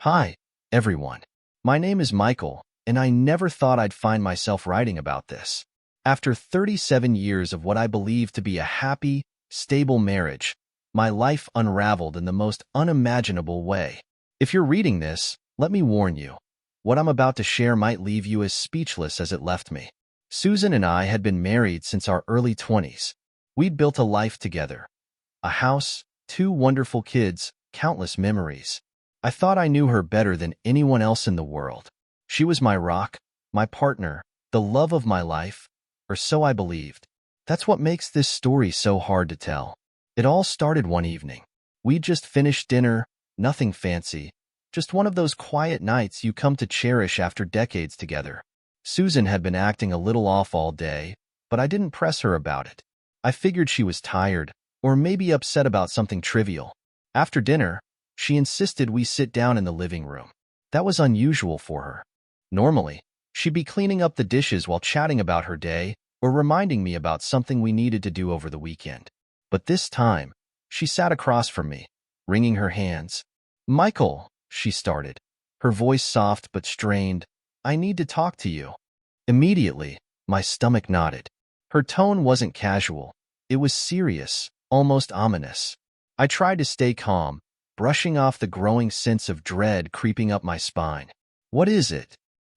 Hi, everyone. My name is Michael, and I never thought I'd find myself writing about this. After 37 years of what I believe to be a happy, stable marriage, my life unraveled in the most unimaginable way. If you're reading this, let me warn you. What I'm about to share might leave you as speechless as it left me. Susan and I had been married since our early 20s. We'd built a life together. A house, two wonderful kids, countless memories. I thought I knew her better than anyone else in the world. She was my rock, my partner, the love of my life, or so I believed. That's what makes this story so hard to tell. It all started one evening. We'd just finished dinner, nothing fancy, just one of those quiet nights you come to cherish after decades together. Susan had been acting a little off all day, but I didn't press her about it. I figured she was tired, or maybe upset about something trivial. After dinner, she insisted we sit down in the living room. That was unusual for her. Normally, she'd be cleaning up the dishes while chatting about her day or reminding me about something we needed to do over the weekend. But this time, she sat across from me, wringing her hands. "Michael," she started, her voice soft but strained, "I need to talk to you." Immediately, my stomach knotted. Her tone wasn't casual. It was serious, almost ominous. I tried to stay calm, brushing off the growing sense of dread creeping up my spine. "What is it?"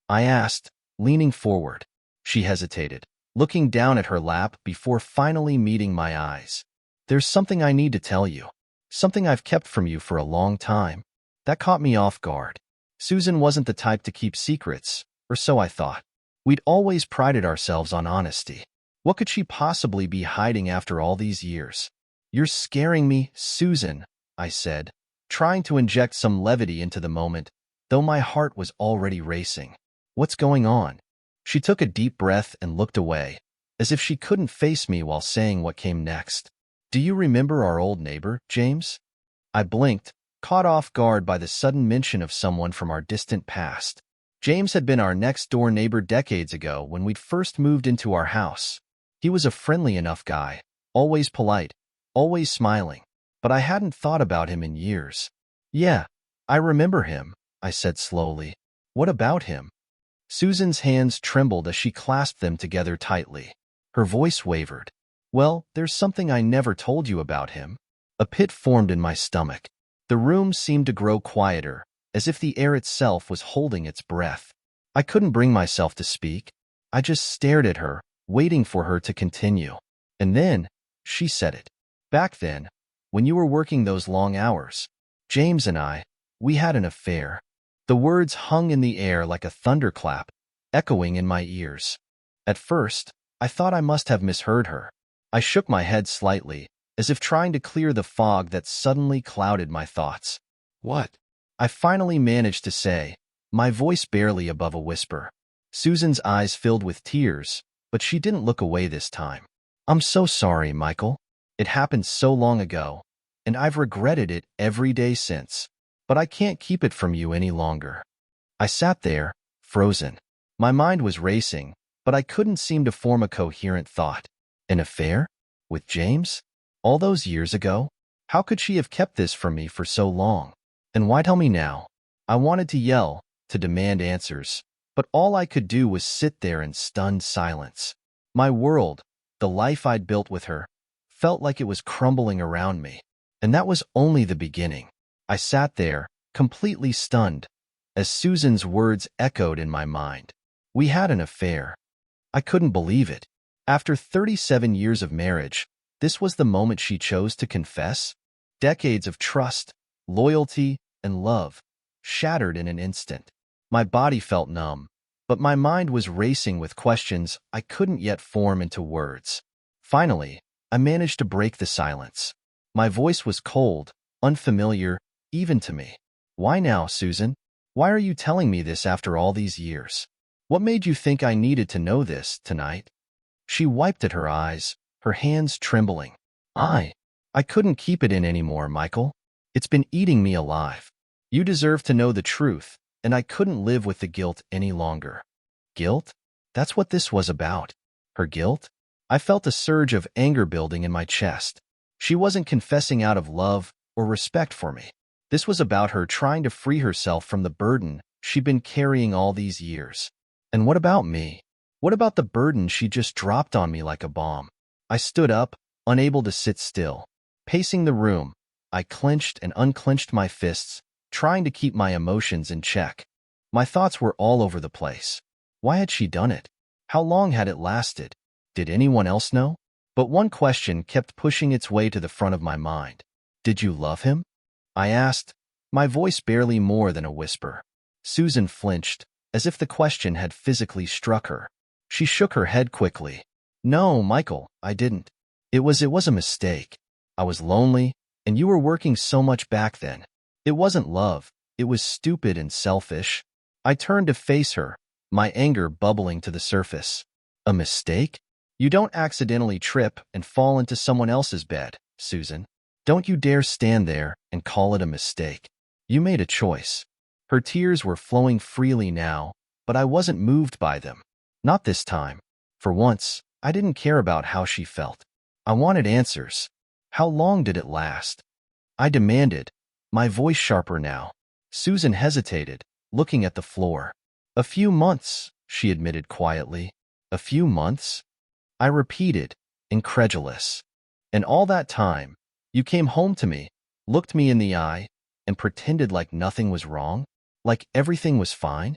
I asked, leaning forward. She hesitated, looking down at her lap before finally meeting my eyes. "There's something I need to tell you. Something I've kept from you for a long time." That caught me off guard. Susan wasn't the type to keep secrets, or so I thought. We'd always prided ourselves on honesty. What could she possibly be hiding after all these years? "You're scaring me, Susan," I said, trying to inject some levity into the moment, though my heart was already racing. "What's going on?" She took a deep breath and looked away, as if she couldn't face me while saying what came next. "Do you remember our old neighbor, James?" I blinked, caught off guard by the sudden mention of someone from our distant past. James had been our next-door neighbor decades ago when we'd first moved into our house. He was a friendly enough guy, always polite, always smiling, but I hadn't thought about him in years. "Yeah, I remember him," I said slowly. "What about him?" Susan's hands trembled as she clasped them together tightly. Her voice wavered. "Well, there's something I never told you about him." A pit formed in my stomach. The room seemed to grow quieter, as if the air itself was holding its breath. I couldn't bring myself to speak. I just stared at her, waiting for her to continue. And then, she said it. "Back then, when you were working those long hours, James and we had an affair." The words hung in the air like a thunderclap, echoing in my ears. At first, I thought I must have misheard her. I shook my head slightly, as if trying to clear the fog that suddenly clouded my thoughts. "What?" I finally managed to say, my voice barely above a whisper. Susan's eyes filled with tears, but she didn't look away this time. "I'm so sorry, Michael. It happened so long ago, and I've regretted it every day since. But I can't keep it from you any longer." I sat there, frozen. My mind was racing, but I couldn't seem to form a coherent thought. An affair? With James? All those years ago? How could she have kept this from me for so long? And why tell me now? I wanted to yell, to demand answers, but all I could do was sit there in stunned silence. My world, the life I'd built with her, felt like it was crumbling around me. And that was only the beginning. I sat there, completely stunned, as Susan's words echoed in my mind. We had an affair. I couldn't believe it. After 37 years of marriage, this was the moment she chose to confess? Decades of trust, loyalty, and love, shattered in an instant. My body felt numb, but my mind was racing with questions I couldn't yet form into words. Finally, I managed to break the silence. My voice was cold, unfamiliar, even to me. "Why now, Susan? Why are you telling me this after all these years? What made you think I needed to know this tonight?" She wiped at her eyes, her hands trembling. I couldn't keep it in anymore, Michael. It's been eating me alive. You deserve to know the truth, and I couldn't live with the guilt any longer." Guilt? That's what this was about. Her guilt? I felt a surge of anger building in my chest. She wasn't confessing out of love or respect for me. This was about her trying to free herself from the burden she'd been carrying all these years. And what about me? What about the burden she just dropped on me like a bomb? I stood up, unable to sit still. Pacing the room, I clenched and unclenched my fists, trying to keep my emotions in check. My thoughts were all over the place. Why had she done it? How long had it lasted? Did anyone else know? But one question kept pushing its way to the front of my mind. Did you love him? I asked, my voice barely more than a whisper. Susan flinched, as if the question had physically struck her. She shook her head quickly. No, Michael, I didn't. It was a mistake. I was lonely, and you were working so much back then. It wasn't love. It was stupid and selfish. I turned to face her, my anger bubbling to the surface. A mistake? You don't accidentally trip and fall into someone else's bed, Susan. Don't you dare stand there and call it a mistake. You made a choice. Her tears were flowing freely now, but I wasn't moved by them. Not this time. For once, I didn't care about how she felt. I wanted answers. How long did it last? I demanded, my voice sharper now. Susan hesitated, looking at the floor. A few months, she admitted quietly. A few months? I repeated, incredulous. And all that time, you came home to me, looked me in the eye, and pretended like nothing was wrong? Like everything was fine?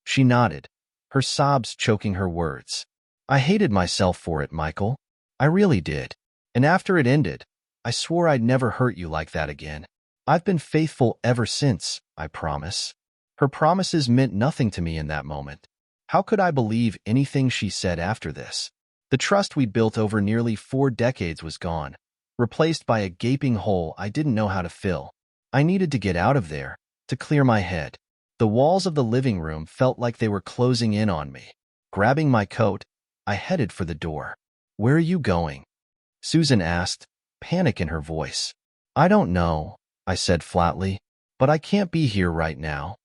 She nodded, her sobs choking her words. I hated myself for it, Michael. I really did. And after it ended, I swore I'd never hurt you like that again. I've been faithful ever since, I promise. Her promises meant nothing to me in that moment. How could I believe anything she said after this? The trust we built over nearly 4 decades was gone, replaced by a gaping hole I didn't know how to fill. I needed to get out of there, to clear my head. The walls of the living room felt like they were closing in on me. Grabbing my coat, I headed for the door. Where are you going? Susan asked, panic in her voice. I don't know, I said flatly, but I can't be here right now.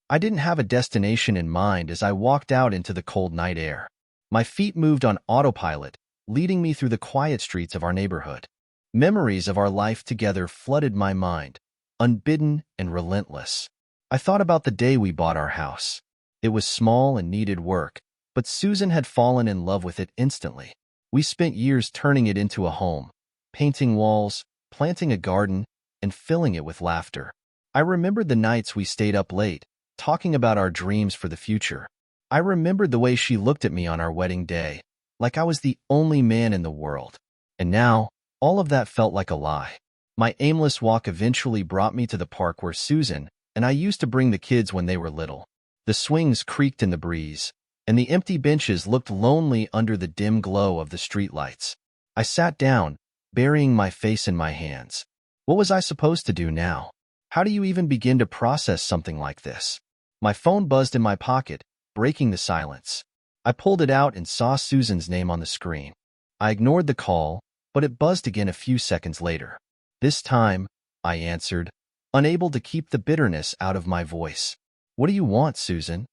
I didn't have a destination in mind as I walked out into the cold night air. My feet moved on autopilot, leading me through the quiet streets of our neighborhood. Memories of our life together flooded my mind, unbidden and relentless. I thought about the day we bought our house. It was small and needed work, but Susan had fallen in love with it instantly. We spent years turning it into a home, painting walls, planting a garden, and filling it with laughter. I remembered the nights we stayed up late, talking about our dreams for the future. I remembered the way she looked at me on our wedding day, like I was the only man in the world. And now, all of that felt like a lie. My aimless walk eventually brought me to the park where Susan and I used to bring the kids when they were little. The swings creaked in the breeze, and the empty benches looked lonely under the dim glow of the streetlights. I sat down, burying my face in my hands. What was I supposed to do now? How do you even begin to process something like this? My phone buzzed in my pocket, breaking the silence. I pulled it out and saw Susan's name on the screen. I ignored the call, but it buzzed again a few seconds later. This time, I answered, unable to keep the bitterness out of my voice. What do you want, Susan?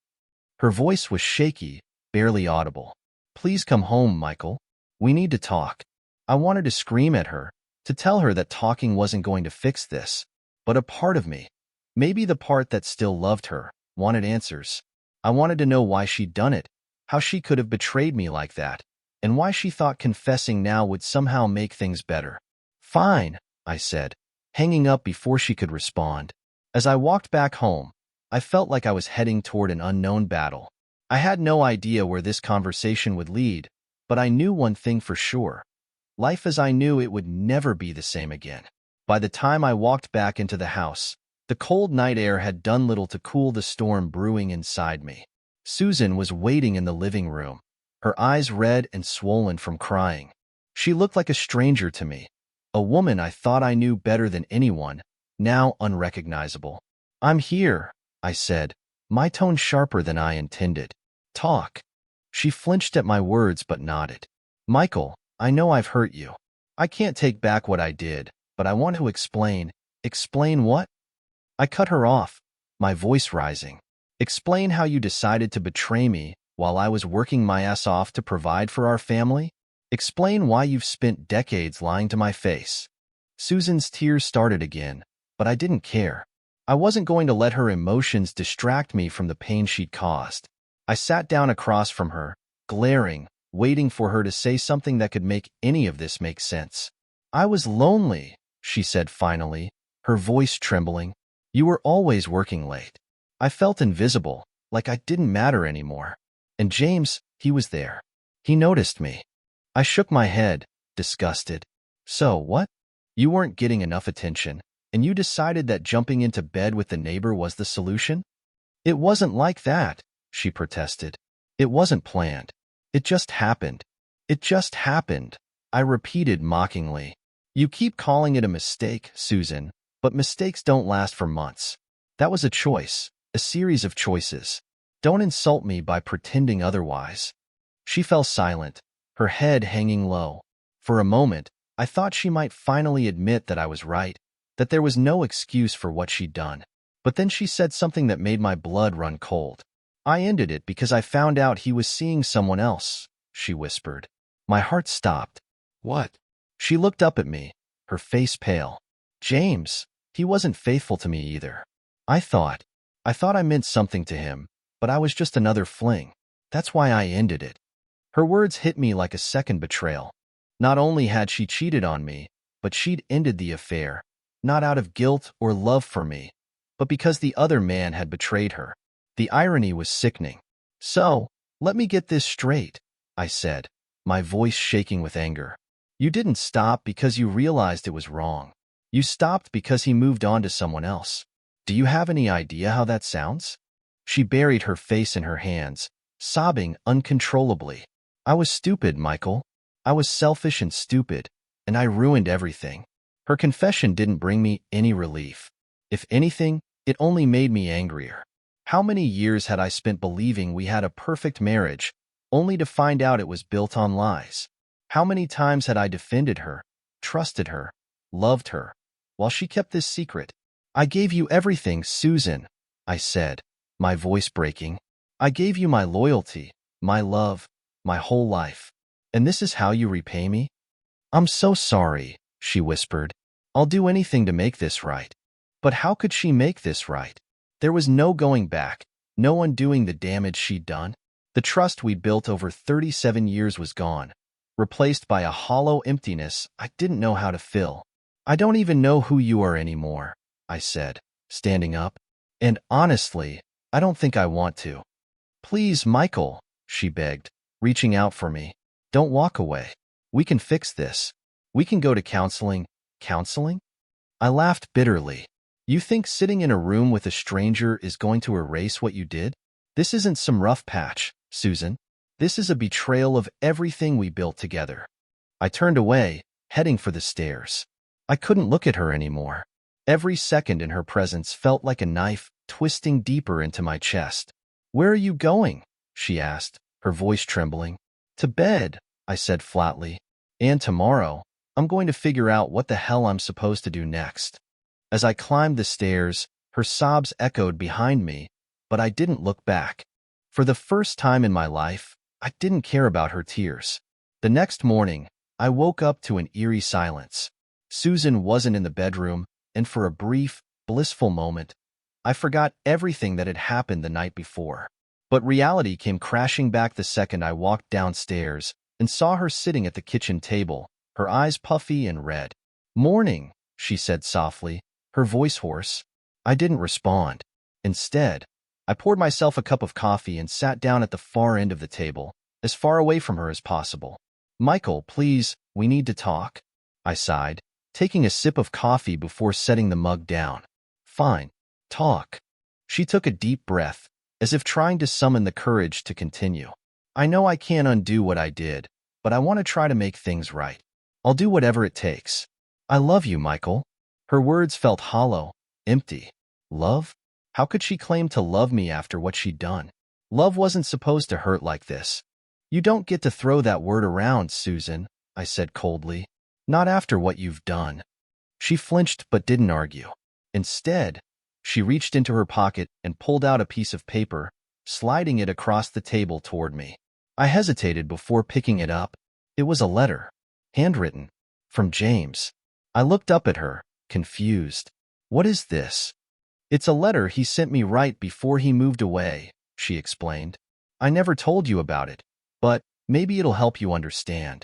Her voice was shaky, barely audible. Please come home, Michael. We need to talk. I wanted to scream at her, to tell her that talking wasn't going to fix this. But a part of me, maybe the part that still loved her, wanted answers. I wanted to know why she'd done it, how she could have betrayed me like that, and why she thought confessing now would somehow make things better. Fine, I said, hanging up before she could respond. As I walked back home, I felt like I was heading toward an unknown battle. I had no idea where this conversation would lead, but I knew one thing for sure. Life as I knew it would never be the same again. By the time I walked back into the house, the cold night air had done little to cool the storm brewing inside me. Susan was waiting in the living room, her eyes red and swollen from crying. She looked like a stranger to me, a woman I thought I knew better than anyone, now unrecognizable. I'm here, I said, my tone sharper than I intended. Talk. She flinched at my words but nodded. Michael, I know I've hurt you. I can't take back what I did, but I want to explain. Explain what? I cut her off, my voice rising. Explain how you decided to betray me while I was working my ass off to provide for our family? Explain why you've spent decades lying to my face. Susan's tears started again, but I didn't care. I wasn't going to let her emotions distract me from the pain she'd caused. I sat down across from her, glaring, waiting for her to say something that could make any of this make sense. I was lonely, she said finally, her voice trembling. You were always working late. I felt invisible, like I didn't matter anymore. And James, he was there. He noticed me. I shook my head, disgusted. So, what? You weren't getting enough attention, and you decided that jumping into bed with the neighbor was the solution? It wasn't like that, she protested. It wasn't planned. It just happened. It just happened, I repeated mockingly. You keep calling it a mistake, Susan, but mistakes don't last for months. That was a choice, a series of choices. Don't insult me by pretending otherwise. She fell silent, her head hanging low. For a moment, I thought she might finally admit that I was right, that there was no excuse for what she'd done. But then she said something that made my blood run cold. I ended it because I found out he was seeing someone else, she whispered. My heart stopped. What? She looked up at me, her face pale. James, he wasn't faithful to me either. I thought I meant something to him, but I was just another fling. That's why I ended it. Her words hit me like a second betrayal. Not only had she cheated on me, but she'd ended the affair, not out of guilt or love for me, but because the other man had betrayed her. The irony was sickening. So, let me get this straight, I said, my voice shaking with anger. You didn't stop because you realized it was wrong. You stopped because he moved on to someone else. Do you have any idea how that sounds? She buried her face in her hands, sobbing uncontrollably. I was stupid, Michael. I was selfish and stupid, and I ruined everything. Her confession didn't bring me any relief. If anything, it only made me angrier. How many years had I spent believing we had a perfect marriage, only to find out it was built on lies? How many times had I defended her, trusted her, loved her, while she kept this secret? I gave you everything, Susan, I said, my voice breaking. I gave you my loyalty, my love, my whole life. And this is how you repay me? I'm so sorry, she whispered. I'll do anything to make this right. But how could she make this right? There was no going back, no undoing the damage she'd done. The trust we'd built over 37 years was gone, replaced by a hollow emptiness I didn't know how to fill. I don't even know who you are anymore, I said, standing up. And honestly, I don't think I want to. Please, Michael, she begged, reaching out for me. Don't walk away. We can fix this. We can go to counseling. Counseling? I laughed bitterly. You think sitting in a room with a stranger is going to erase what you did? This isn't some rough patch, Susan. This is a betrayal of everything we built together. I turned away, heading for the stairs. I couldn't look at her anymore. Every second in her presence felt like a knife twisting deeper into my chest. Where are you going? She asked, her voice trembling. To bed, I said flatly. And tomorrow, I'm going to figure out what the hell I'm supposed to do next. As I climbed the stairs, her sobs echoed behind me, but I didn't look back. For the first time in my life, I didn't care about her tears. The next morning, I woke up to an eerie silence. Susan wasn't in the bedroom, and for a brief, blissful moment, I forgot everything that had happened the night before. But reality came crashing back the second I walked downstairs and saw her sitting at the kitchen table, her eyes puffy and red. Morning, she said softly, her voice hoarse. I didn't respond. Instead, I poured myself a cup of coffee and sat down at the far end of the table, as far away from her as possible. Michael, please, we need to talk, I sighed, taking a sip of coffee before setting the mug down. Fine, talk. She took a deep breath, as if trying to summon the courage to continue. I know I can't undo what I did, but I want to try to make things right. I'll do whatever it takes. I love you, Michael. Her words felt hollow, empty. Love? How could she claim to love me after what she'd done? Love wasn't supposed to hurt like this. You don't get to throw that word around, Susan, I said coldly. Not after what you've done. She flinched but didn't argue. Instead, she reached into her pocket and pulled out a piece of paper, sliding it across the table toward me. I hesitated before picking it up. It was a letter, handwritten, from James. I looked up at her, confused. What is this? It's a letter he sent me right before he moved away, she explained. I never told you about it, but maybe it'll help you understand.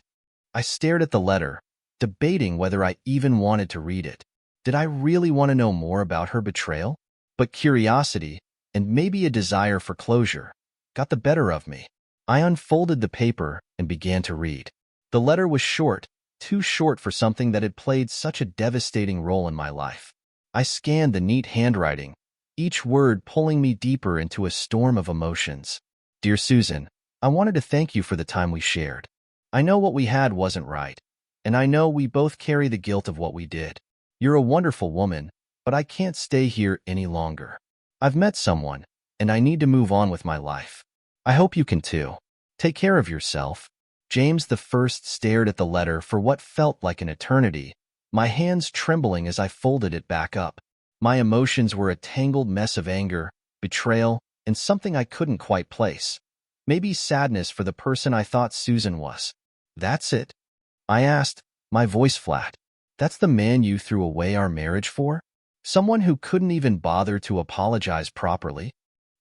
I stared at the letter, debating whether I even wanted to read it. Did I really want to know more about her betrayal? But curiosity, and maybe a desire for closure, got the better of me. I unfolded the paper and began to read. The letter was short, too short for something that had played such a devastating role in my life. I scanned the neat handwriting, each word pulling me deeper into a storm of emotions. Dear Susan, I wanted to thank you for the time we shared. I know what we had wasn't right, and I know we both carry the guilt of what we did. You're a wonderful woman, but I can't stay here any longer. I've met someone, and I need to move on with my life. I hope you can too. Take care of yourself. James the First stared at the letter for what felt like an eternity, my hands trembling as I folded it back up. My emotions were a tangled mess of anger, betrayal, and something I couldn't quite place. Maybe sadness for the person I thought Susan was. That's it? I asked, my voice flat. That's the man you threw away our marriage for? Someone who couldn't even bother to apologize properly?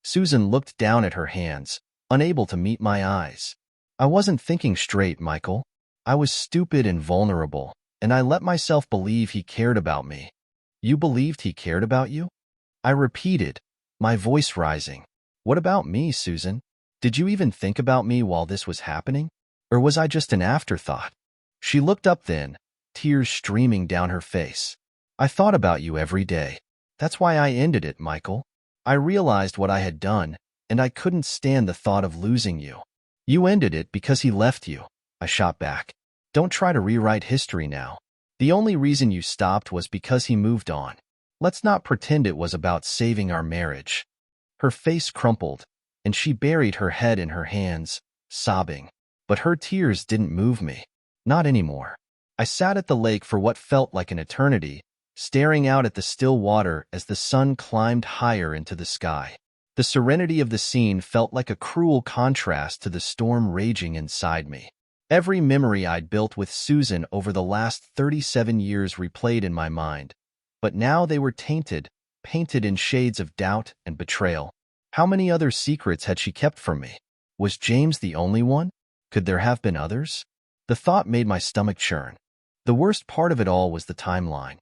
Susan looked down at her hands, unable to meet my eyes. I wasn't thinking straight, Michael. I was stupid and vulnerable, and I let myself believe he cared about me. You believed he cared about you? I repeated, my voice rising. What about me, Susan? Did you even think about me while this was happening? Or was I just an afterthought? She looked up then, tears streaming down her face. I thought about you every day. That's why I ended it, Michael. I realized what I had done, and I couldn't stand the thought of losing you. You ended it because he left you, I shot back. Don't try to rewrite history now. The only reason you stopped was because he moved on. Let's not pretend it was about saving our marriage. Her face crumpled, and she buried her head in her hands, sobbing. But her tears didn't move me. Not anymore. I sat at the lake for what felt like an eternity, staring out at the still water as the sun climbed higher into the sky. The serenity of the scene felt like a cruel contrast to the storm raging inside me. Every memory I'd built with Susan over the last 37 years replayed in my mind, but now they were tainted, painted in shades of doubt and betrayal. How many other secrets had she kept from me? Was James the only one? Could there have been others? The thought made my stomach churn. The worst part of it all was the timeline.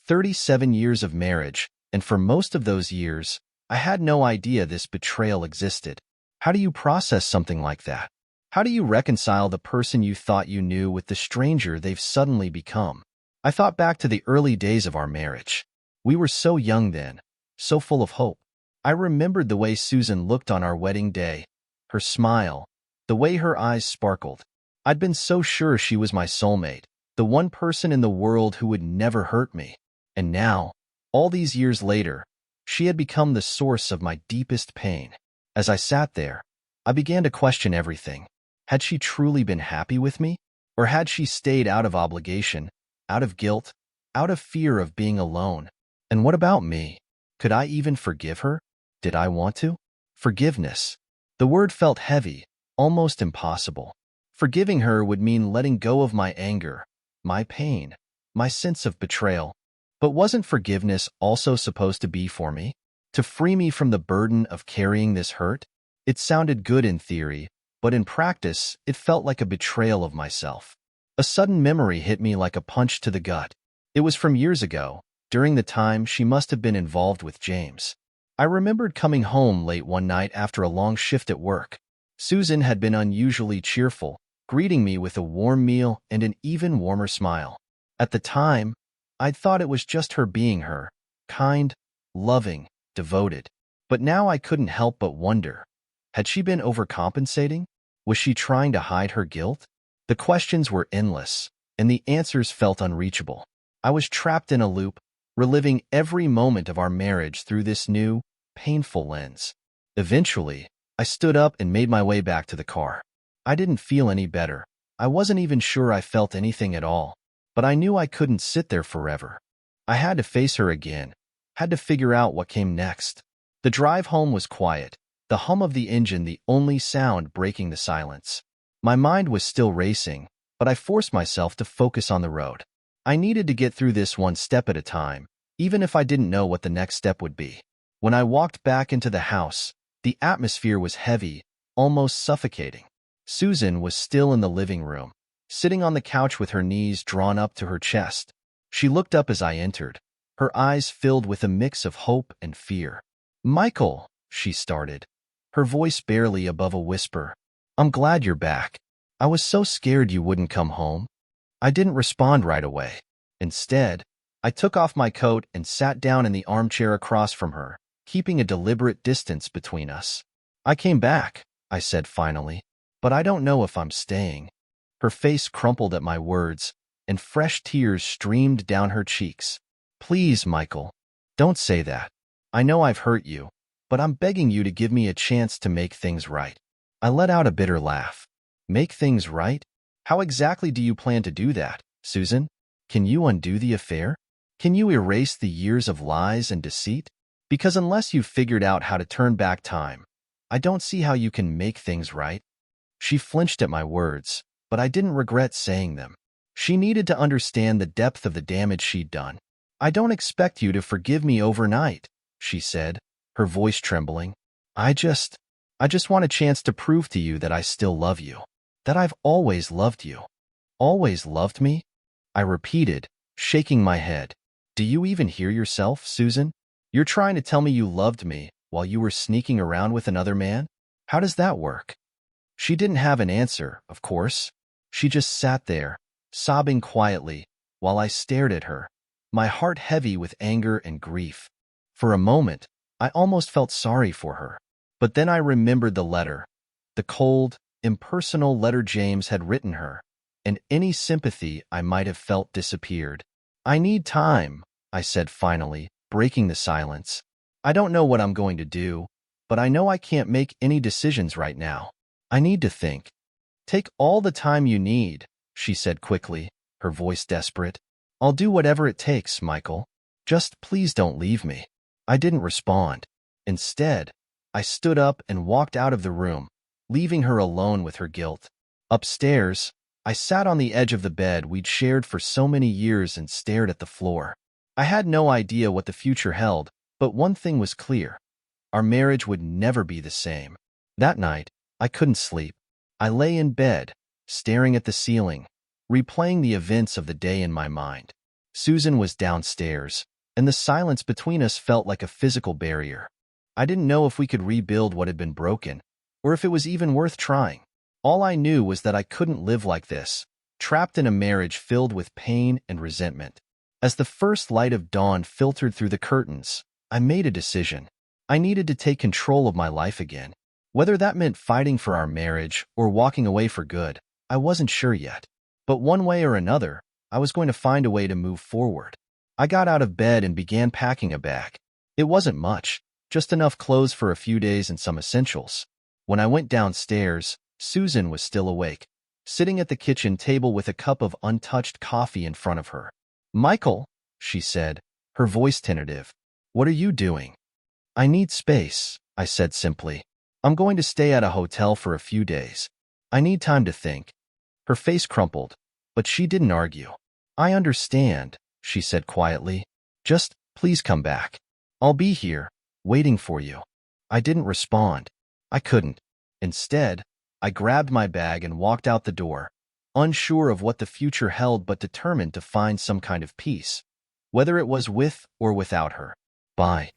37 years of marriage, and for most of those years, I had no idea this betrayal existed. How do you process something like that? How do you reconcile the person you thought you knew with the stranger they've suddenly become? I thought back to the early days of our marriage. We were so young then, so full of hope. I remembered the way Susan looked on our wedding day, her smile, the way her eyes sparkled. I'd been so sure she was my soulmate, the one person in the world who would never hurt me. And now, all these years later, she had become the source of my deepest pain. As I sat there, I began to question everything. Had she truly been happy with me? Or had she stayed out of obligation, out of guilt, out of fear of being alone? And what about me? Could I even forgive her? Did I want to? Forgiveness. The word felt heavy, almost impossible. Forgiving her would mean letting go of my anger, my pain, my sense of betrayal. But wasn't forgiveness also supposed to be for me? To free me from the burden of carrying this hurt? It sounded good in theory, but in practice, it felt like a betrayal of myself. A sudden memory hit me like a punch to the gut. It was from years ago, during the time she must have been involved with James. I remembered coming home late one night after a long shift at work. Susan had been unusually cheerful, greeting me with a warm meal and an even warmer smile. At the time, I'd thought it was just her being her, kind, loving, devoted. But now I couldn't help but wonder, had she been overcompensating? Was she trying to hide her guilt? The questions were endless, and the answers felt unreachable. I was trapped in a loop, reliving every moment of our marriage through this new, painful lens. Eventually, I stood up and made my way back to the car. I didn't feel any better. I wasn't even sure I felt anything at all. But I knew I couldn't sit there forever. I had to face her again, had to figure out what came next. The drive home was quiet, the hum of the engine the only sound breaking the silence. My mind was still racing, but I forced myself to focus on the road. I needed to get through this one step at a time, even if I didn't know what the next step would be. When I walked back into the house, the atmosphere was heavy, almost suffocating. Susan was still in the living room, sitting on the couch with her knees drawn up to her chest. She looked up as I entered, her eyes filled with a mix of hope and fear. "Michael," she started, her voice barely above a whisper. "I'm glad you're back. I was so scared you wouldn't come home." I didn't respond right away. Instead, I took off my coat and sat down in the armchair across from her, keeping a deliberate distance between us. "I came back," I said finally, "but I don't know if I'm staying." Her face crumpled at my words, and fresh tears streamed down her cheeks. "Please, Michael, don't say that. I know I've hurt you, but I'm begging you to give me a chance to make things right." I let out a bitter laugh. "Make things right? How exactly do you plan to do that, Susan? Can you undo the affair? Can you erase the years of lies and deceit? Because unless you've figured out how to turn back time, I don't see how you can make things right." She flinched at my words, but I didn't regret saying them. She needed to understand the depth of the damage she'd done. "I don't expect you to forgive me overnight," she said, her voice trembling. I just want a chance to prove to you that I still love you, that I've always loved you." "Always loved me?" I repeated, shaking my head. "Do you even hear yourself, Susan? You're trying to tell me you loved me while you were sneaking around with another man? How does that work?" She didn't have an answer, of course. She just sat there, sobbing quietly, while I stared at her, my heart heavy with anger and grief. For a moment, I almost felt sorry for her. But then I remembered the letter, the cold, impersonal letter James had written her, and any sympathy I might have felt disappeared. "I need time," I said finally, breaking the silence. "I don't know what I'm going to do, but I know I can't make any decisions right now. I need to think." "Take all the time you need," she said quickly, her voice desperate. "I'll do whatever it takes, Michael. Just please don't leave me." I didn't respond. Instead, I stood up and walked out of the room, leaving her alone with her guilt. Upstairs, I sat on the edge of the bed we'd shared for so many years and stared at the floor. I had no idea what the future held, but one thing was clear. Our marriage would never be the same. That night, I couldn't sleep. I lay in bed, staring at the ceiling, replaying the events of the day in my mind. Susan was downstairs, and the silence between us felt like a physical barrier. I didn't know if we could rebuild what had been broken, or if it was even worth trying. All I knew was that I couldn't live like this, trapped in a marriage filled with pain and resentment. As the first light of dawn filtered through the curtains, I made a decision. I needed to take control of my life again. Whether that meant fighting for our marriage or walking away for good, I wasn't sure yet. But one way or another, I was going to find a way to move forward. I got out of bed and began packing a bag. It wasn't much, just enough clothes for a few days and some essentials. When I went downstairs, Susan was still awake, sitting at the kitchen table with a cup of untouched coffee in front of her. "Michael," she said, her voice tentative, "what are you doing?" "I need space," I said simply. "I'm going to stay at a hotel for a few days. I need time to think." Her face crumpled, but she didn't argue. "I understand," she said quietly. "Just please come back. I'll be here, waiting for you." I didn't respond. I couldn't. Instead, I grabbed my bag and walked out the door, unsure of what the future held but determined to find some kind of peace, whether it was with or without her. Bye.